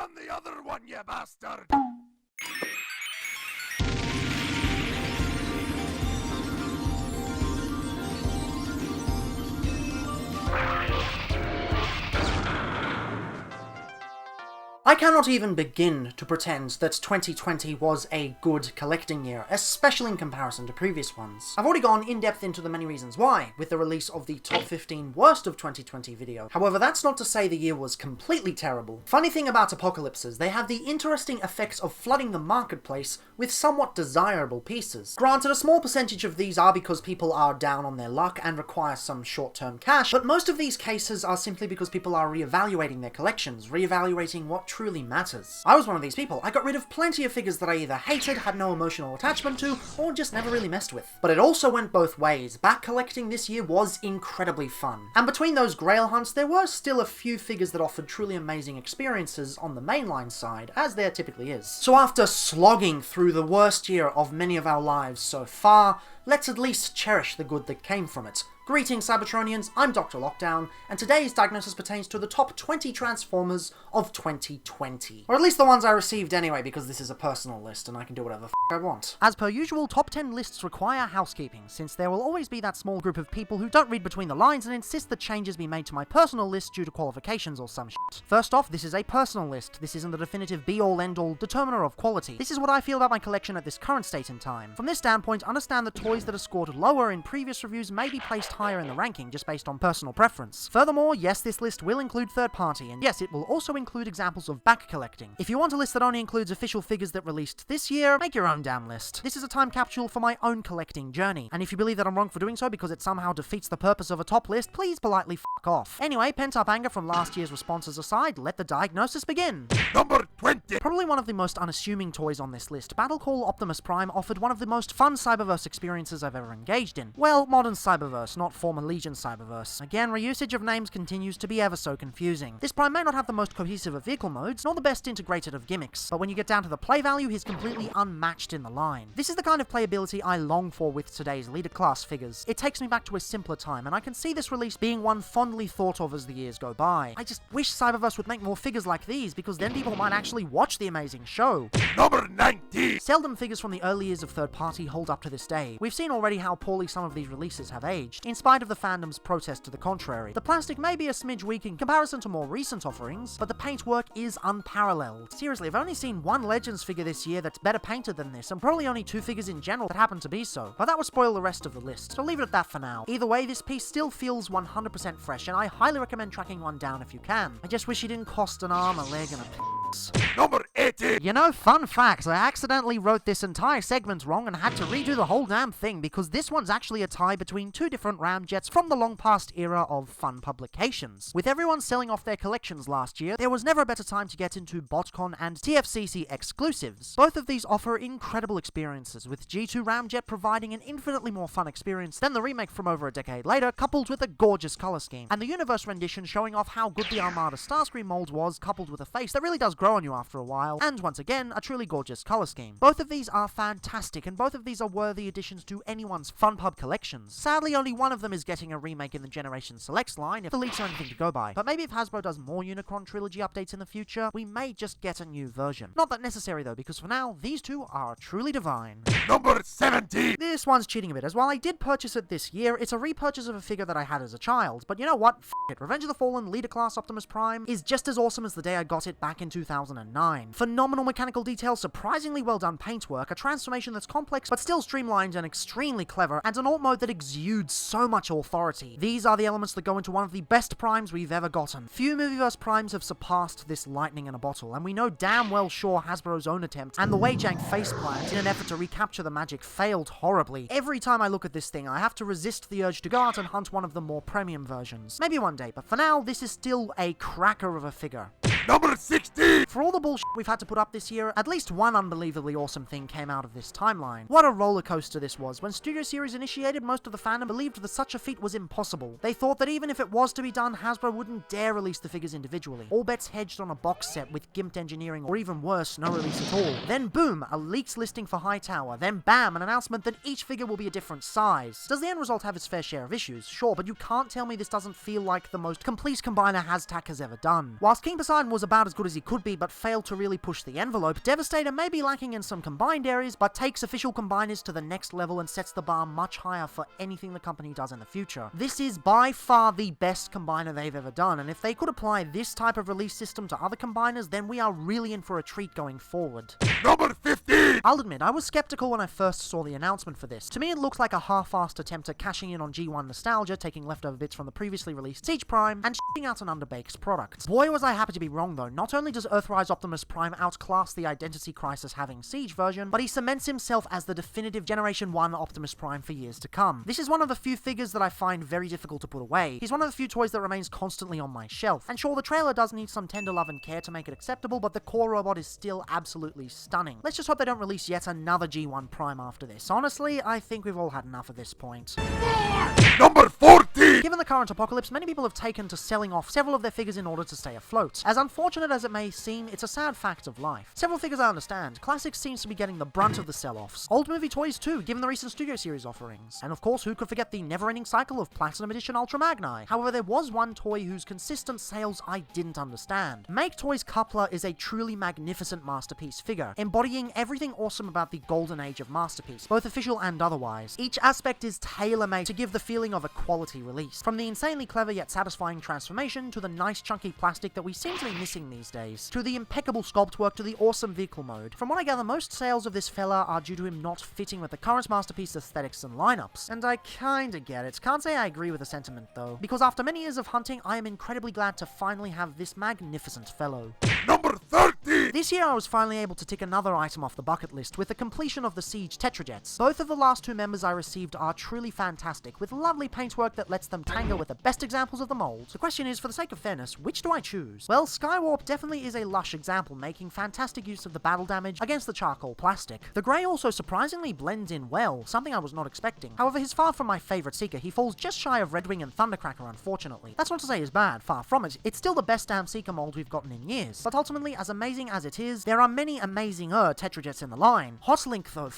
on the other one, you bastard! I cannot even begin to pretend that 2020 was a good collecting year, especially in comparison to previous ones. I've already gone in depth into the many reasons why, with the release of the top 15 worst of 2020 video. However, that's not to say the year was completely terrible. Funny thing about apocalypses, they have the interesting effects of flooding the marketplace with somewhat desirable pieces. Granted, a small percentage of these are because people are down on their luck and require some short-term cash, but most of these cases are simply because people are re-evaluating their collections, re-evaluating what truly matters. I was one of these people. I got rid of plenty of figures that I either hated, had no emotional attachment to, or just never really messed with. But it also went both ways. Back collecting this year was incredibly fun. And between those grail hunts, there were still a few figures that offered truly amazing experiences on the mainline side, as there typically is. So after slogging through the worst year of many of our lives so far, let's at least cherish the good that came from it. Greetings Cybertronians, I'm DrLockdown, and today's diagnosis pertains to the top 20 Transformers of 2020. Or at least the ones I received anyway, because this is a personal list and I can do whatever the f*** I want. As per usual, top 10 lists require housekeeping, since there will always be that small group of people who don't read between the lines and insist that changes be made to my personal list due to qualifications or some shit. First off, this is a personal list. This isn't the definitive be-all end-all determiner of quality. This is what I feel about my collection at this current state in time. From this standpoint, understand that toys that are scored lower in previous reviews may be placed higher in the ranking just based on personal preference. Furthermore, yes, this list will include third party, and yes, it will also include examples of back collecting. If you want a list that only includes official figures that released this year, make your own damn list. This is a time capsule for my own collecting journey, and if you believe that I'm wrong for doing so because it somehow defeats the purpose of a top list, please politely fuck off. Anyway, pent-up anger from last year's responses aside, let the diagnosis begin. Number 20! Probably one of the most unassuming toys on this list, Battle Call Optimus Prime offered one of the most fun Cyberverse experiences I've ever engaged in. Well, modern Cyberverse, not former Legion Cyberverse. Again, reusage of names continues to be ever so confusing. This Prime may not have the most cohesive of vehicle modes, nor the best integrated of gimmicks, but when you get down to the play value, he's completely unmatched in the line. This is the kind of playability I long for with today's leader class figures. It takes me back to a simpler time, and I can see this release being one fondly thought of as the years go by. I just wish Cyberverse would make more figures like these, because then people might actually watch the amazing show. Number 19! Seldom figures from the early years of third party hold up to this day. We've seen already how poorly some of these releases have aged, in spite of the fandom's protest to the contrary. The plastic may be a smidge weak in comparison to more recent offerings, but the paintwork is unparalleled. Seriously, I've only seen one Legends figure this year that's better painted than this, and probably only 2 figures in general that happen to be so, but that would spoil the rest of the list, so leave it at that for now. Either way, this piece still feels 100% fresh, and I highly recommend tracking one down if you can. I just wish he didn't cost an arm, a leg, and a Number 80! You know, fun fact, I accidentally wrote this entire segment wrong and had to redo the whole damn thing because this one's actually a tie between 2 different ramjets from the long past era of fun publications. With everyone selling off their collections last year, there was never a better time to get into BotCon and TFCC exclusives. Both of these offer incredible experiences, with G2 Ramjet providing an infinitely more fun experience than the remake from over a decade later, coupled with a gorgeous color scheme, and the Universe rendition showing off how good the Armada Starscream mold was, coupled with a face that really does grow on you after a while, and once again, a truly gorgeous color scheme. Both of these are fantastic, and both of these are worthy additions to anyone's fun pub collections. Sadly, only one of them is getting a remake in the Generation Selects line, if the leaks are anything to go by. But maybe if Hasbro does more Unicron Trilogy updates in the future, we may just get a new version. Not that necessary though, because for now, these two are truly divine. Number 70! This one's cheating a bit, as while I did purchase it this year, it's a repurchase of a figure that I had as a child. But you know what? F it. Revenge of the Fallen Leader Class Optimus Prime is just as awesome as the day I got it back in 2009. Phenomenal mechanical details, surprisingly well done paintwork, a transformation that's complex but still streamlined and extremely clever, and an alt mode that exudes so much authority. These are the elements that go into one of the best primes we've ever gotten. Few Movieverse primes have surpassed this lightning in a bottle, and we know damn well sure Hasbro's own attempt and the way Jank faceplant in an effort to recapture the magic failed horribly. Every time I look at this thing, I have to resist the urge to go out and hunt one of the more premium versions. Maybe one day, but for now, this is still a cracker of a figure. Number 60! For all the bullshit we've had to put up this year, at least one unbelievably awesome thing came out of this timeline. What a roller coaster this was. When Studio Series initiated, most of the fandom believed that such a feat was impossible. They thought that even if it was to be done, Hasbro wouldn't dare release the figures individually. All bets hedged on a box set with gimped engineering, or even worse, no release at all. Then boom, a leaked listing for Hightower. Then bam, an announcement that each figure will be a different size. Does the end result have its fair share of issues? Sure, but you can't tell me this doesn't feel like the most complete combiner Hashtag has ever done. Whilst King Poseidon was was about as good as he could be, but failed to really push the envelope, Devastator may be lacking in some combined areas, but takes official combiners to the next level and sets the bar much higher for anything the company does in the future. This is by far the best combiner they've ever done, and if they could apply this type of release system to other combiners, then we are really in for a treat going forward. Number 15! I'll admit, I was skeptical when I first saw the announcement for this. To me, it looks like a half-assed attempt at cashing in on G1 nostalgia, taking leftover bits from the previously released Siege Prime, and shipping out an underbaked product. Boy, was I happy to be wrong though. Not only does Earthrise Optimus Prime outclass the Identity Crisis having Siege version, but he cements himself as the definitive Generation 1 Optimus Prime for years to come. This is one of the few figures that I find very difficult to put away. He's one of the few toys that remains constantly on my shelf. And sure, the trailer does need some tender love and care to make it acceptable, but the core robot is still absolutely stunning. Let's just hope they don't release yet another G1 Prime after this. Honestly, I think we've all had enough at this point. Number 14! Given the current apocalypse, many people have taken to selling off several of their figures in order to stay afloat. As unfortunate as it may seem, it's a sad fact of life. Several figures I understand. Classics seems to be getting the brunt of the sell-offs. Old movie toys too, given the recent Studio Series offerings. And of course, who could forget the never-ending cycle of Platinum Edition Ultra Magni? However, there was one toy whose consistent sales I didn't understand. Make Toys Coupler is a truly magnificent masterpiece figure, embodying everything awesome about the golden age of Masterpiece, both official and otherwise. Each aspect is tailor-made to give the feeling of a quality release. From the insanely clever yet satisfying transformation, to the nice chunky plastic that we seem to be missing these days, to the impeccable sculpt work, to the awesome vehicle mode. From what I gather, most sales of this fella are due to him not fitting with the current Masterpiece aesthetics and lineups. And I kinda get it. Can't say I agree with the sentiment though, because after many years of hunting, I am incredibly glad to finally have this magnificent fellow. Number 13! This year I was finally able to tick another item off the bucket list with the completion of the Siege Tetrajets. Both of the last two members I received are truly fantastic, with lovely paintwork that lets them tangle with the best examples of the mold. The question is, for the sake of fairness, which do I choose? Well, Skywarp definitely is a lush example, making fantastic use of the battle damage against the charcoal plastic. The grey also surprisingly blends in well, something I was not expecting. However, he's far from my favourite Seeker. He falls just shy of Redwing and Thundercracker, unfortunately. That's not to say he's bad, far from it. It's still the best damn Seeker mold we've gotten in years. But ultimately, as amazing as it is, there are many amazinger Tetrajets in the line. Hotlink though,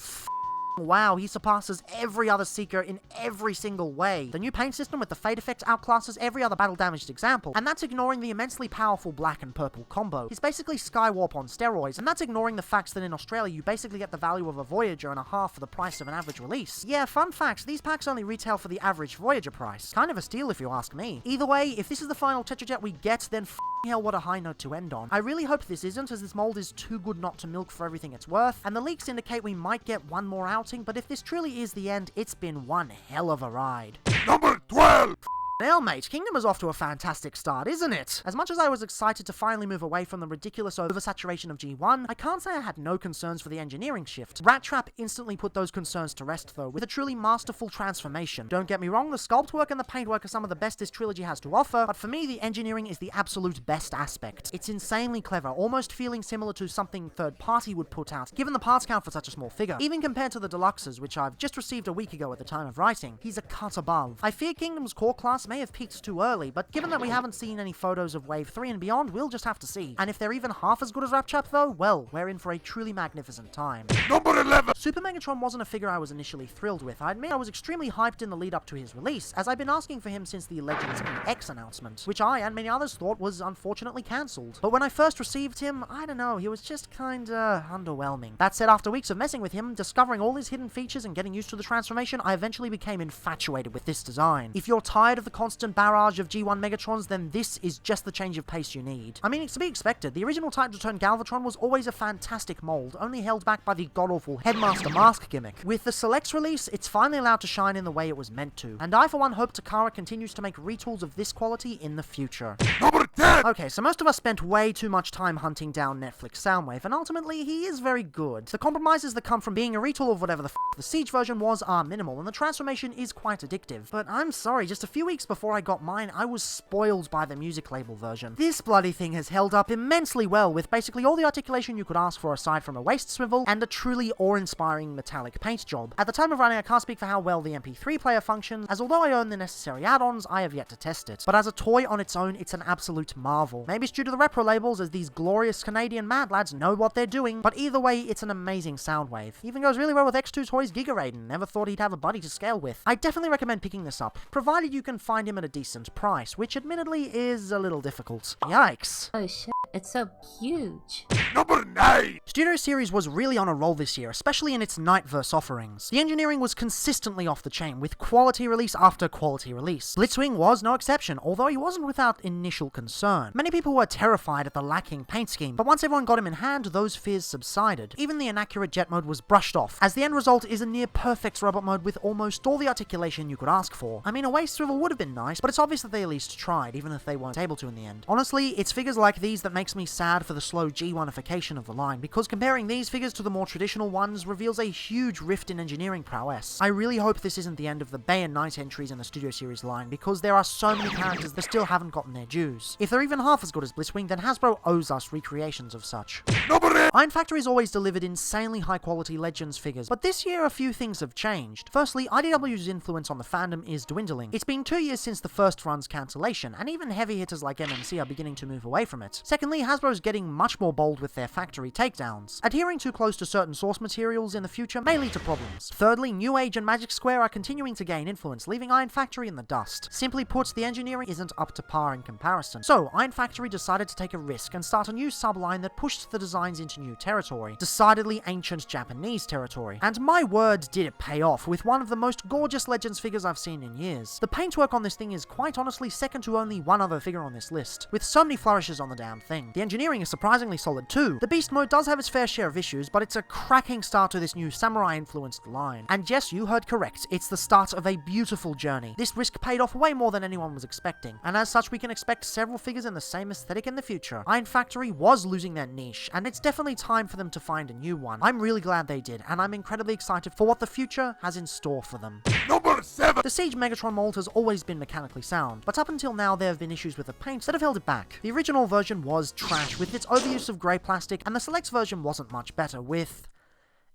wow, he surpasses every other Seeker in every single way. The new paint system with the fade effect outclasses every other battle damaged example, and that's ignoring the immensely powerful black and purple combo. He's basically Skywarp on steroids, and that's ignoring the facts that in Australia you basically get the value of a Voyager and a half for the price of an average release. Yeah, fun fact, these packs only retail for the average Voyager price. Kind of a steal if you ask me. Either way, if this is the final Tetrajet we get, then hell, what a high note to end on. I really hope this isn't, as this mold is too good not to milk for everything it's worth, and the leaks indicate we might get one more outing, but if this truly is the end, it's been one hell of a ride. Number 12! Well, mate, Kingdom is off to a fantastic start, isn't it? As much as I was excited to finally move away from the ridiculous oversaturation of G1, I can't say I had no concerns for the engineering shift. Rat Trap instantly put those concerns to rest, though, with a truly masterful transformation. Don't get me wrong, the sculpt work and the paint work are some of the best this trilogy has to offer, but for me, the engineering is the absolute best aspect. It's insanely clever, almost feeling similar to something third party would put out, given the parts count for such a small figure. Even compared to the deluxes, which I've just received a week ago at the time of writing, he's a cut above. I fear Kingdom's core class may have peaked too early, but given that we haven't seen any photos of Wave 3 and beyond, we'll just have to see. And if they're even half as good as Rat Trap though, well, we're in for a truly magnificent time. Number 11! Super Megatron wasn't a figure I was initially thrilled with. I admit I was extremely hyped in the lead up to his release, as I've been asking for him since the Legends EX announcement, which I and many others thought was unfortunately cancelled. But when I first received him, I don't know, he was just kinda underwhelming. That said, after weeks of messing with him, discovering all his hidden features and getting used to the transformation, I eventually became infatuated with this design. If you're tired of the constant barrage of G1 Megatrons, then this is just the change of pace you need. I mean, it's to be expected. The original Titan Return Galvatron was always a fantastic mold, only held back by the god-awful Headmaster Mask gimmick. With the Selects release, it's finally allowed to shine in the way it was meant to, and I for one hope Takara continues to make retools of this quality in the future. Number 10! Okay, so most of us spent way too much time hunting down Netflix Soundwave, and ultimately he is very good. The compromises that come from being a retool of whatever the Siege version was are minimal, and the transformation is quite addictive. But I'm sorry, just a few weeks before I got mine, I was spoiled by the music label version. This bloody thing has held up immensely well, with basically all the articulation you could ask for aside from a waist swivel, and a truly awe-inspiring metallic paint job. At the time of writing, I can't speak for how well the MP3 player functions, as although I own the necessary add-ons, I have yet to test it. But as a toy on its own, it's an absolute absolute marvel. Maybe it's due to the repro labels, as these glorious Canadian mad lads know what they're doing, but either way, it's an amazing sound wave. Even goes really well with X2 Toys Giga Raiden. Never thought he'd have a buddy to scale with. I definitely recommend picking this up, provided you can find him at a decent price, which admittedly is a little difficult. Yikes. Oh shit, it's so huge. Number 9. Studio Series was really on a roll this year, especially in its Nightverse offerings. The engineering was consistently off the chain, with quality release after quality release. Blitzwing was no exception, although he wasn't without initial concern. Many people were terrified at the lacking paint scheme, but once everyone got him in hand, those fears subsided. Even the inaccurate jet mode was brushed off, as the end result is a near perfect robot mode with almost all the articulation you could ask for. I mean, a waist swivel would have been nice, but it's obvious that they at least tried, even if they weren't able to in the end. Honestly, it's figures like these that makes me sad for the slow G1ification of the line, because comparing these figures to the more traditional ones reveals a huge rift in engineering prowess. I really hope this isn't the end of the Bay and Night entries in the Studio Series line, because there are so many characters that still haven't gotten their dues. If they're even half as good as Blitzwing, then Hasbro owes us recreations of such. Number 8. Iron Factory's always delivered insanely high quality Legends figures, but this year a few things have changed. Firstly, IDW's influence on the fandom is dwindling. It's been 2 years since the first run's cancellation, and even heavy hitters like MMC are beginning to move away from it. Secondly, Hasbro's getting much more bold with their factory takedowns. Adhering too close to certain source materials in the future may lead to problems. Thirdly, New Age and Magic Square are continuing to gain influence, leaving Iron Factory in the dust. Simply put, the engineering isn't up to par in comparison. So, Iron Factory decided to take a risk and start a new subline that pushed the designs into new territory. Decidedly ancient Japanese territory. And my word, did it pay off, with one of the most gorgeous Legends figures I've seen in years. The paintwork on this thing is quite honestly second to only one other figure on this list, with so many flourishes on the damn thing. The engineering is surprisingly solid too. The Beast mode does have its fair share of issues, but it's a cracking start to this new samurai-influenced line. And yes, you heard correct, it's the start of a beautiful journey. This risk paid off way more than anyone was expecting, and as such we can expect several figures in the same aesthetic in the future. Iron Factory was losing their niche, and it's definitely time for them to find a new one. I'm really glad they did, and I'm incredibly excited for what the future has in store for them. Number 7. The Siege Megatron mold has always been mechanically sound, but up until now there have been issues with the paint that have held it back. The original version was trash, with its overuse of grey plastic, and the Selects version wasn't much better, with...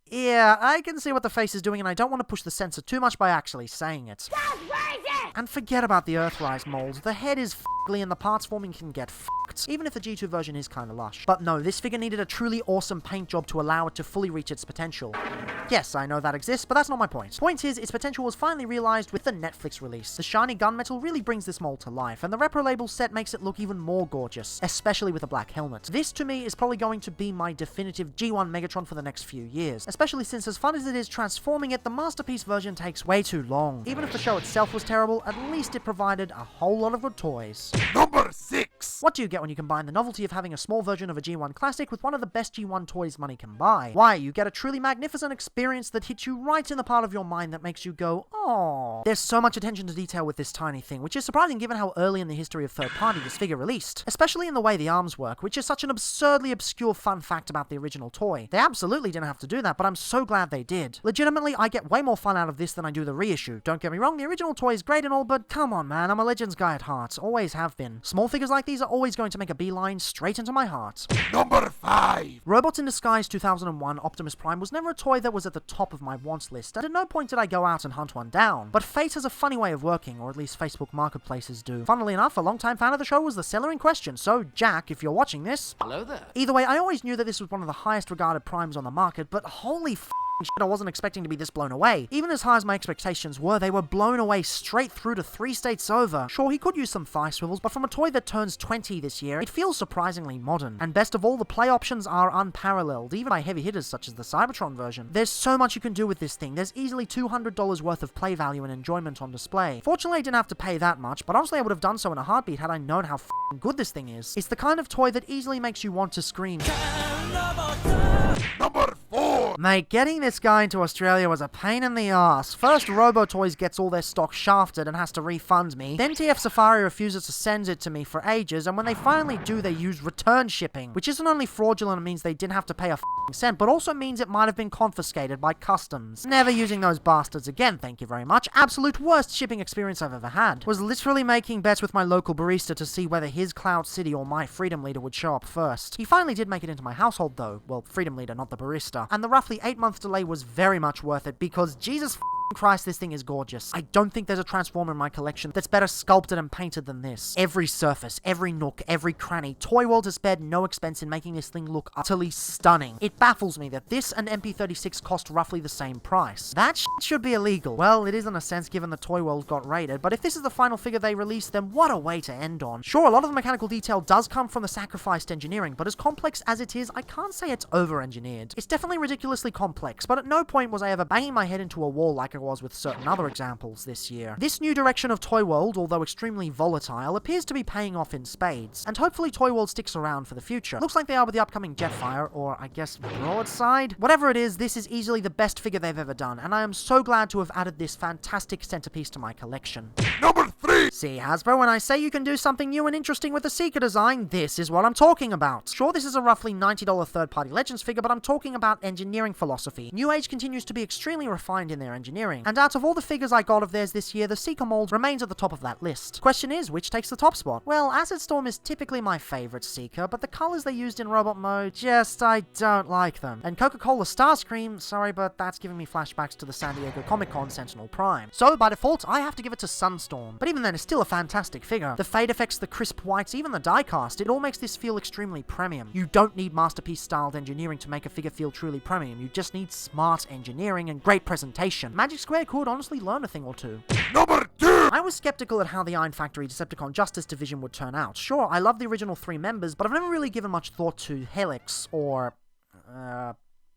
Yeah, I can see what the face is doing, and I don't want to push the censor too much by actually saying it. And forget about the Earthrise mold. The head is fugly and the parts forming can get fucked, even if the G2 version is kinda lush. But no, this figure needed a truly awesome paint job to allow it to fully reach its potential. Yes, I know that exists, but that's not my point. Point is, its potential was finally realized with the Netflix release. The shiny gunmetal really brings this mold to life, and the Repro Label set makes it look even more gorgeous, especially with a black helmet. This, to me, is probably going to be my definitive G1 Megatron for the next few years, especially since as fun as it is transforming it, the Masterpiece version takes way too long. Even if the show itself was terrible, at least it provided a whole lot of good toys. Number 6. What do you get when you combine the novelty of having a small version of a G1 classic with one of the best G1 toys money can buy? Why, you get a truly magnificent experience that hits you right in the part of your mind that makes you go, aww. There's so much attention to detail with this tiny thing, which is surprising given how early in the history of third party this figure released. Especially in the way the arms work, which is such an absurdly obscure fun fact about the original toy. They absolutely didn't have to do that, but I'm so glad they did. Legitimately, I get way more fun out of this than I do the reissue. Don't get me wrong, the original toy is great and all, but come on man, I'm a Legends guy at heart. Always have been. Small figures like these are always going to make a beeline straight into my heart. Number 5. Robots in Disguise 2001 Optimus Prime was never a toy that was at the top of my wants list, and at no point did I go out and hunt one down. But Fate has a funny way of working, or at least Facebook marketplaces do. Funnily enough, a long-time fan of the show was the seller in question, so Jack, if you're watching this... Hello there. Either way, I always knew that this was one of the highest regarded primes on the market, but holy shit, I wasn't expecting to be this blown away. Even as high as my expectations were, they were blown away straight through to 3 states over. Sure, he could use some thigh swivels, but from a toy that turns 20 this year, it feels surprisingly modern. And best of all, the play options are unparalleled, even by heavy hitters such as the Cybertron version. There's so much you can do with this thing. There's easily $200 worth of play value and enjoyment on display. Fortunately, I didn't have to pay that much, but honestly I would have done so in a heartbeat had I known how good this thing is. It's the kind of toy that easily makes you want to scream. Number 4. Mate, getting this guy into Australia was a pain in the ass. First, RoboToys gets all their stock shafted and has to refund me. Then TF Safari refuses to send it to me for ages, and when they finally do, they use return shipping, which isn't only fraudulent and means they didn't have to pay a cent, but also means it might have been confiscated by customs. Never using those bastards again, thank you very much. Absolute worst shipping experience I've ever had. Was literally making bets with my local barista to see whether his Cloud City or my Freedom Leader would show up first. He finally did make it into my household though. Well, Freedom Leader, not the barista. And the roughly 8-month delay was very much worth it because Jesus Christ, this thing is gorgeous. I don't think there's a Transformer in my collection that's better sculpted and painted than this. Every surface, every nook, every cranny, Toy World has spared no expense in making this thing look utterly stunning. It baffles me that this and MP36 cost roughly the same price. That should be illegal. Well, it is in a sense given the Toy World got raided, but if this is the final figure they release, then what a way to end on. Sure, a lot of the mechanical detail does come from the sacrificed engineering, but as complex as it is, I can't say it's over-engineered. It's definitely ridiculously complex, but at no point was I ever banging my head into a wall like I was with certain other examples this year. This new direction of Toy World, although extremely volatile, appears to be paying off in spades, and hopefully Toy World sticks around for the future. Looks like they are with the upcoming Jetfire, or I guess Broadside? Whatever it is, this is easily the best figure they've ever done, and I am so glad to have added this fantastic centerpiece to my collection. Number 3. See, Hasbro, when I say you can do something new and interesting with the Seeker design, this is what I'm talking about. Sure, this is a roughly $90 third-party Legends figure, but I'm talking about engineering philosophy. New Age continues to be extremely refined in their engineering, and out of all the figures I got of theirs this year, the Seeker mold remains at the top of that list. Question is, which takes the top spot? Well, Acid Storm is typically my favorite Seeker, but the colors they used in robot mode, I don't like them. And Coca-Cola Starscream, sorry, but that's giving me flashbacks to the San Diego Comic-Con Sentinel Prime. So, by default, I have to give it to Sunstorm. But even then, it's still a fantastic figure. The fade effects, the crisp whites, even the diecast, it all makes this feel extremely premium. You don't need masterpiece-styled engineering to make a figure feel truly premium. You just need smart engineering and great presentation. Magic Square could honestly learn a thing or two. Number 2. I was skeptical at how the Iron Factory Decepticon Justice Division would turn out. Sure, I love the original 3 members, but I've never really given much thought to Helix or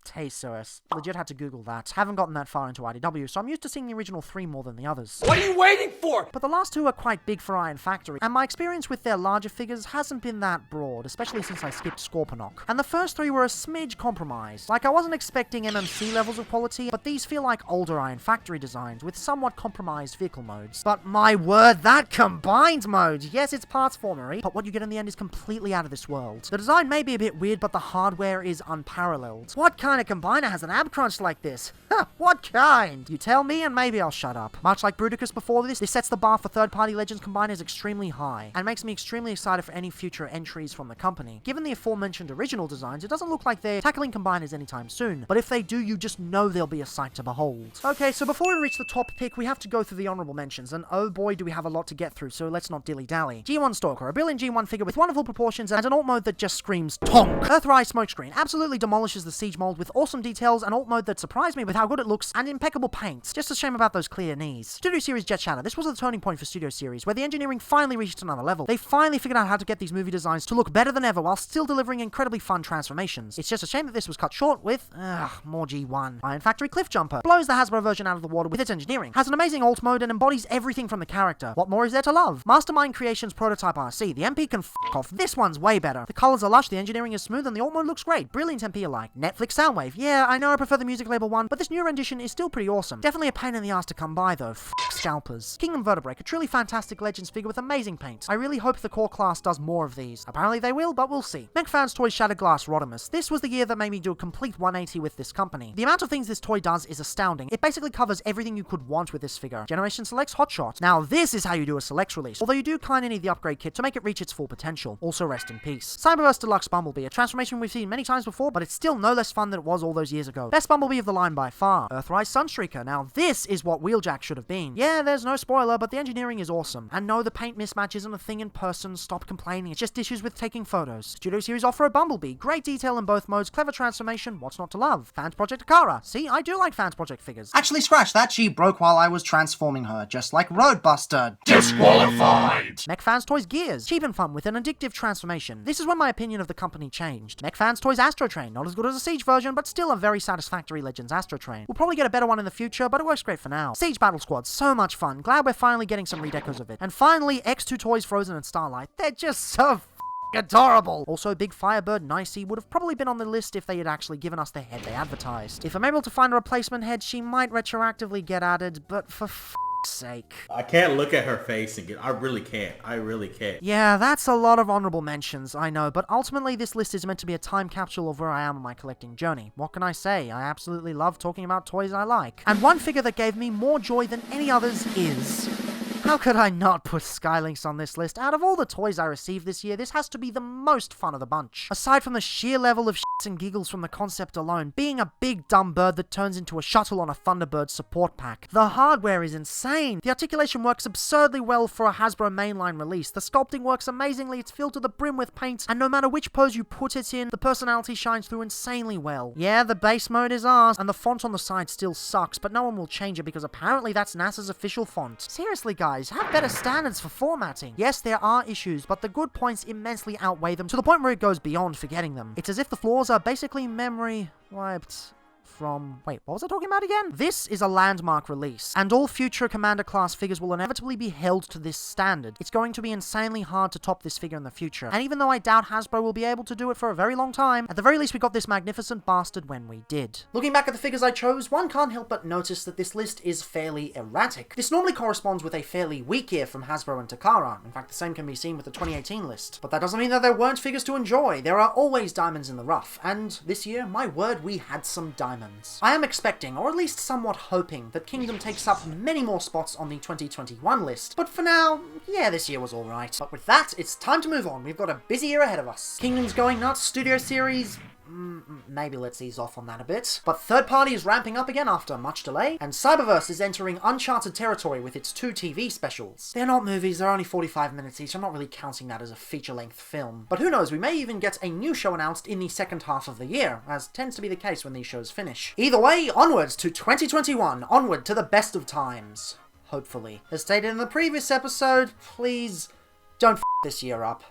Tasos. Legit had to Google that. Haven't gotten that far into IDW, so I'm used to seeing the original 3 more than the others. What are you waiting for? But the last 2 are quite big for Iron Factory, and my experience with their larger figures hasn't been that broad, especially since I skipped Scorponok. And the first 3 were a smidge compromised. Like, I wasn't expecting MMC levels of quality, but these feel like older Iron Factory designs with somewhat compromised vehicle modes. But my word, that combined mode! Yes, it's parts formery, but what you get in the end is completely out of this world. The design may be a bit weird, but the hardware is unparalleled. What kind of combiner has an ab crunch like this? What kind? You tell me and maybe I'll shut up. Much like Bruticus before this sets the bar for third-party Legends combiners extremely high, and makes me extremely excited for any future entries from the company. Given the aforementioned original designs, it doesn't look like they're tackling combiners anytime soon, but if they do, you just know they'll be a sight to behold. Okay, so before we reach the top pick, we have to go through the honorable mentions, and oh boy do we have a lot to get through, so let's not dilly-dally. G1 Stalker, a brilliant G1 figure with wonderful proportions and an alt mode that just screams TONK! Earthrise Smokescreen absolutely demolishes the Siege mold with awesome details, an alt mode that surprised me with how good it looks, and impeccable paints. Just a shame about those clear knees. Studio Series Jet Shatter. This was a turning point for Studio Series, where the engineering finally reached another level. They finally figured out how to get these movie designs to look better than ever while still delivering incredibly fun transformations. It's just a shame that this was cut short with, more G1. Iron Factory Cliff Jumper blows the Hasbro version out of the water with its engineering, has an amazing alt mode, and embodies everything from the character. What more is there to love? Mastermind Creations Prototype RC. The MP can f*** off. This one's way better. The colors are lush, the engineering is smooth, and the alt mode looks great. Brilliant MP alike. Netflix Soundwave. Yeah, I know I prefer the music label one, but this new rendition is still pretty awesome. Definitely a pain in the ass to come by though. F*** scalpers. Kingdom Vertebrake, a truly fantastic Legends figure with amazing paint. I really hope the core class does more of these. Apparently they will, but we'll see. MechFans Toys Shattered Glass Rodimus. This was the year that made me do a complete 180 with this company. The amount of things this toy does is astounding. It basically covers everything you could want with this figure. Generation Selects Hotshot. Now this is how you do a Selects release, although you do kinda need the upgrade kit to make it reach its full potential. Also rest in peace. Cyberverse Deluxe Bumblebee, a transformation we've seen many times before, but it's still no less fun than it was all those years ago. Best Bumblebee of the line by far. Earthrise Sunstreaker. Now this is what Wheeljack should have been. Yeah, there's no spoiler, but the engineering is awesome. And no, the paint mismatch isn't a thing in person. Stop complaining. It's just issues with taking photos. Studio Series Off-Road Bumblebee. Great detail in both modes. Clever transformation. What's not to love? Fans Project Akara. See, I do like Fans Project figures. Actually, scratch that. She broke while I was transforming her, just like Roadbuster. Disqualified. MechFans Toys Gears. Cheap and fun with an addictive transformation. This is when my opinion of the company changed. MechFans Toys Astro Train. Not as good as a Siege version, but still a very satisfactory Legends Astro Train. We'll probably get a better one in the future, but it works great for now. Siege Battle Squad. So much fun. Glad we're finally getting some redecos of it. And finally, X2 Toys Frozen and Starlight. They're just so adorable. Also, Big Firebird Nicey would have probably been on the list if they had actually given us the head they advertised. If I'm able to find a replacement head, she might retroactively get added, but for sake. I can't look at her face and I really can't. I really can't. Yeah, that's a lot of honorable mentions, I know, but ultimately this list is meant to be a time capsule of where I am on my collecting journey. What can I say? I absolutely love talking about toys I like. And one figure that gave me more joy than any others is How could I not put Skylinks on this list? Out of all the toys I received this year, this has to be the most fun of the bunch. Aside from the sheer level of shits and giggles from the concept alone, being a big dumb bird that turns into a shuttle on a Thunderbird support pack. The hardware is insane. The articulation works absurdly well for a Hasbro mainline release. The sculpting works amazingly, it's filled to the brim with paint, and no matter which pose you put it in, the personality shines through insanely well. Yeah, the base mode is ours, and the font on the side still sucks, but no one will change it because apparently that's NASA's official font. Seriously guys, have better standards for formatting. Yes, there are issues, but the good points immensely outweigh them to the point where it goes beyond forgetting them. It's as if the flaws are basically memory wiped from... Wait, what was I talking about again? This is a landmark release, and all future Commander class figures will inevitably be held to this standard. It's going to be insanely hard to top this figure in the future, and even though I doubt Hasbro will be able to do it for a very long time, at the very least we got this magnificent bastard when we did. Looking back at the figures I chose, one can't help but notice that this list is fairly erratic. This normally corresponds with a fairly weak year from Hasbro and Takara. In fact, the same can be seen with the 2018 list. But that doesn't mean that there weren't figures to enjoy. There are always diamonds in the rough, and this year, my word, we had some diamonds. I am expecting, or at least somewhat hoping, that Kingdom takes up many more spots on the 2021 list, but for now, yeah, this year was alright. But with that, it's time to move on. We've got a busy year ahead of us. Kingdom's going nuts, Studio Series... maybe let's ease off on that a bit. But third party is ramping up again after much delay, and Cyberverse is entering uncharted territory with its 2 TV specials. They're not movies, they're only 45 minutes each. I'm not really counting that as a feature-length film. But who knows, we may even get a new show announced in the second half of the year, as tends to be the case when these shows finish. Either way, onwards to 2021, onward to the best of times. Hopefully. As stated in the previous episode, please don't f this year up.